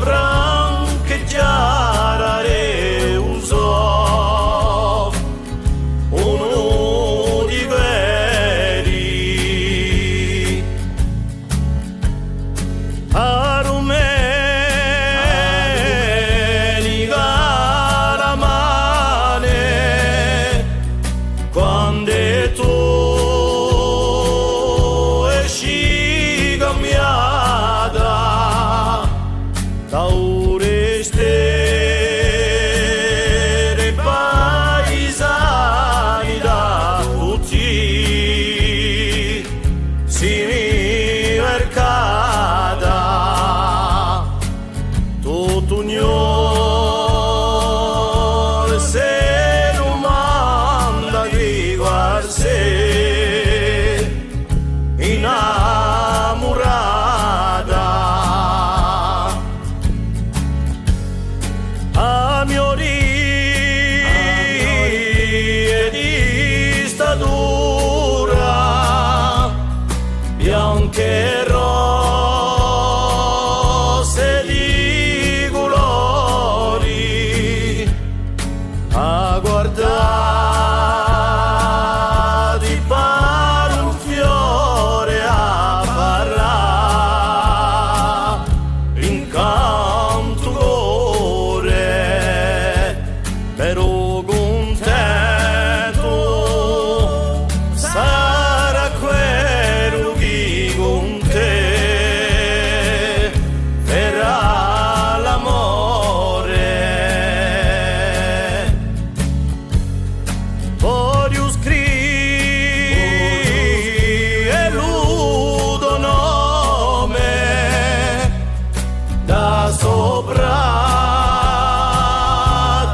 francheggiare usò uno di quelli arumeni garamane quando tu esci cambiata taureste paesani da tutti si mercata tutto unione se non manda di guarse innamorata a mio di statura bianche e rosse di colori a guardare pare un fiore a parlare in canto cuore però contento sarà quello che con te verrà l'amore voglio scrivere l'udo nome da sopra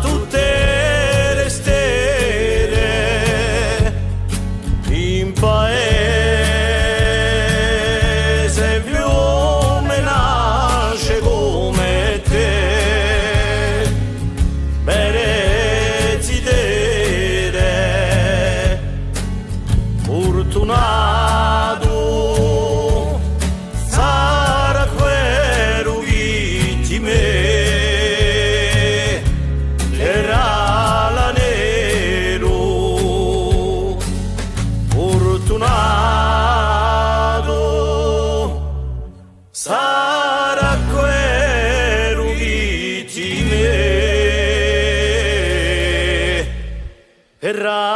tutte le stelle in paese fiume nasce come te berezzi dere fortunato sarà quello che ti metterà la nero fortunato sarà quello che ti metterà